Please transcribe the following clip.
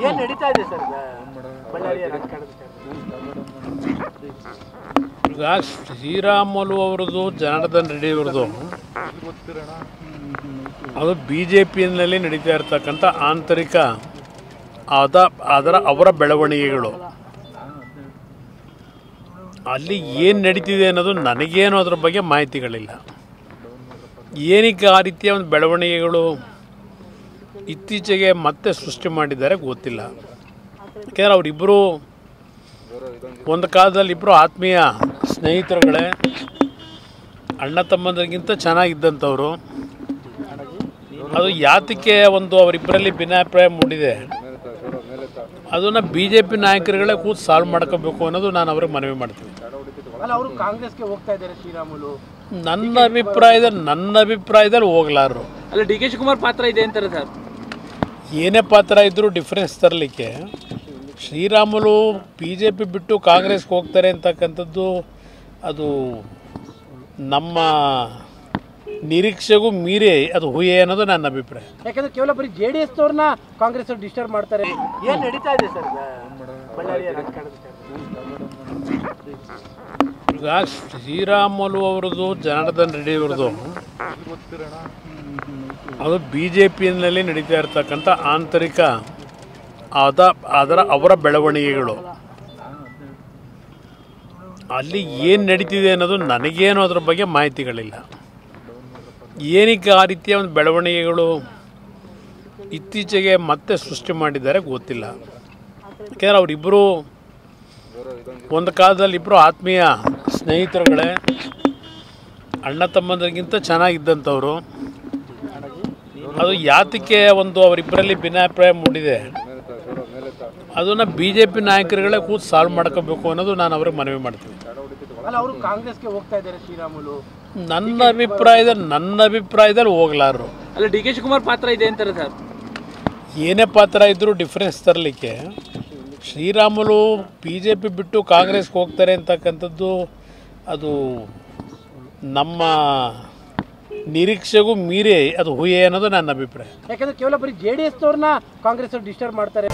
ಏನು ನಡೀತಾ ಇದೆ ಸರ್ ಬಳ್ಳಾರಿಯ ರಾಜಕಾರಣದ? ಈಗ ಶ್ರೀರಾಮುಲು ಅವರದು ಜನಾರ್ದನ್ ರೆಡ್ಡಿ ಅವರದು ಅದು BJPಯಲ್ಲಿ ನಡೀತಾ ಇರ್ತಕ್ಕಂಥ ಆಂತರಿಕ ಅವರ ಬೆಳವಣಿಗೆಗಳು. ಅಲ್ಲಿ ಏನು ನಡೀತಿದೆ ಅನ್ನೋದು ನನಗೇನು ಅದ್ರ ಬಗ್ಗೆ ಮಾಹಿತಿಗಳಿಲ್ಲ. ಏನಕ್ಕೆ ಆ ರೀತಿಯ ಒಂದು ಬೆಳವಣಿಗೆಗಳು ಇತ್ತೀಚೆಗೆ ಮತ್ತೆ ಸೃಷ್ಟಿ ಮಾಡಿದ್ದಾರೆ ಗೊತ್ತಿಲ್ಲ. ಯಾಕೆಂದರೆ ಅವರಿಬ್ಬರು ಒಂದು ಕಾಲದಲ್ಲಿ ಇಬ್ಬರು ಆತ್ಮೀಯ ಸ್ನೇಹಿತರುಗಳೇ, ಅಣ್ಣ ತಮ್ಮಂದರಿಗಿಂತ ಚೆನ್ನಾಗಿದ್ದಂಥವ್ರು. ಅದು ಯಾತಕ್ಕೆ ಒಂದು ಅವರಿಬ್ಬರಲ್ಲಿ ಭಿನ್ನಾಭಿಪ್ರಾಯ ಮೂಡಿದೆ ಅದನ್ನು BJP ನಾಯಕರುಗಳೇ ಕೂತು ಸಾಲ್ವ್ ಮಾಡ್ಕೋಬೇಕು ಅನ್ನೋದು ನಾನು ಅವ್ರಿಗೆ ಮನವಿ ಮಾಡ್ತೀನಿ. ಅಲ್ಲ, ಅವರು ಕಾಂಗ್ರೆಸ್ಗೆ ಹೋಗ್ತಾ ಇದ್ದಾರೆ ಶ್ರೀರಾಮುಲು. ನನ್ನ ಅಭಿಪ್ರಾಯದಲ್ಲಿ ಹೋಗ್ಲಾರು. ಅಲ್ಲ, DK ಶಿವಕುಮಾರ್ ಪಾತ್ರ ಇದೆ ಅಂತಾರೆ ಸರ್. ಏನೇ ಪಾತ್ರ ಇದ್ದರೂ ಡಿಫ್ರೆನ್ಸ್ ತರಲಿಕ್ಕೆ ಶ್ರೀರಾಮುಲು BJP ಬಿಟ್ಟು ಕಾಂಗ್ರೆಸ್ಗೆ ಹೋಗ್ತಾರೆ ಅಂತಕ್ಕಂಥದ್ದು ಅದು ನಮ್ಮ ನಿರೀಕ್ಷೆಗೂ ಮೀರಿ ಅದು ಹುಯ್ಯೆ ಅನ್ನೋದು ನನ್ನ ಅಭಿಪ್ರಾಯ. ಯಾಕಂದ್ರೆ ಕೇವಲ ಬರೀ JDS ಅವ್ರನ್ನ ಕಾಂಗ್ರೆಸ್ ಅವ್ರು ಡಿಸ್ಟರ್ಬ್ ಮಾಡ್ತಾರೆ. ಏನು ನಡೀತಾ ಇದೆ ಸರ್ ಬಳ್ಳಾರಿಯ ರಾಜಕಾರಣದ? ಈಗ ಶ್ರೀರಾಮುಲು ಅವರದು ಜನಾರ್ದನ್ ರೆಡ್ಡಿ ಅವರದು ಅದು BJPಯಲ್ಲಿ ನಡೀತಾ ಇರ್ತಕ್ಕಂಥ ಆಂತರಿಕ ಅವರ ಬೆಳವಣಿಗೆಗಳು. ಅಲ್ಲಿ ಏನು ನಡೀತಿದೆ ಅನ್ನೋದು ನನಗೇನು ಅದ್ರ ಬಗ್ಗೆ ಮಾಹಿತಿಗಳಿಲ್ಲ. ಏನಕ್ಕೆ ಆ ರೀತಿಯ ಒಂದು ಬೆಳವಣಿಗೆಗಳು ಇತ್ತೀಚೆಗೆ ಮತ್ತೆ ಸೃಷ್ಟಿ ಮಾಡಿದ್ದಾರೆ ಗೊತ್ತಿಲ್ಲ. ಯಾಕೆಂದರೆ ಅವರಿಬ್ಬರು ಒಂದು ಕಾಲದಲ್ಲಿ ಇಬ್ಬರು ಆತ್ಮೀಯ ಸ್ನೇಹಿತರುಗಳೇ, ಅಣ್ಣ ತಮ್ಮಂದರಿಗಿಂತ ಚೆನ್ನಾಗಿದ್ದಂಥವ್ರು. ಅದು ಯಾತಕ್ಕೆ ಒಂದು ಅವರಿಬ್ಬರಲ್ಲಿ ಭಿನ್ನಾಭಿಪ್ರಾಯ ಮೂಡಿದೆ ಅದನ್ನು BJP ನಾಯಕರುಗಳೇ ಕೂತು ಸಾಲ್ವ್ ಮಾಡ್ಕೋಬೇಕು ಅನ್ನೋದು ನಾನು ಅವ್ರಿಗೆ ಮನವಿ ಮಾಡ್ತೀನಿ. ಅಲ್ಲ, ಅವರು ಕಾಂಗ್ರೆಸ್ಗೆ ಹೋಗ್ತಾ ಇದ್ದಾರೆ ಶ್ರೀರಾಮುಲು. ನನ್ನ ಅಭಿಪ್ರಾಯದಲ್ಲಿ ಹೋಗ್ಲಾರು. ಅಲ್ಲ, DK ಶಿವಕುಮಾರ್ ಪಾತ್ರ ಇದೆ ಅಂತಾರೆ ಸರ್. ಏನೇ ಪಾತ್ರ ಇದ್ದರೂ ಡಿಫ್ರೆನ್ಸ್ ತರಲಿಕ್ಕೆ ಶ್ರೀರಾಮುಲು BJP ಬಿಟ್ಟು ಕಾಂಗ್ರೆಸ್ಗೆ ಹೋಗ್ತಾರೆ ಅಂತಕ್ಕಂಥದ್ದು ಅದು ನಮ್ಮ ನಿರೀಕ್ಷೆಗೂ ಮೀರಿ ಅದು ಹುಯ್ಯೆ ಅನ್ನೋದು ನನ್ನ ಅಭಿಪ್ರಾಯ. ಯಾಕಂದ್ರೆ ಕೇವಲ ಬರೀ JDS ಅವ್ರನ್ನ ಕಾಂಗ್ರೆಸ್ ಅವ್ರು ಡಿಸ್ಟರ್ಬ್ ಮಾಡ್ತಾರೆ.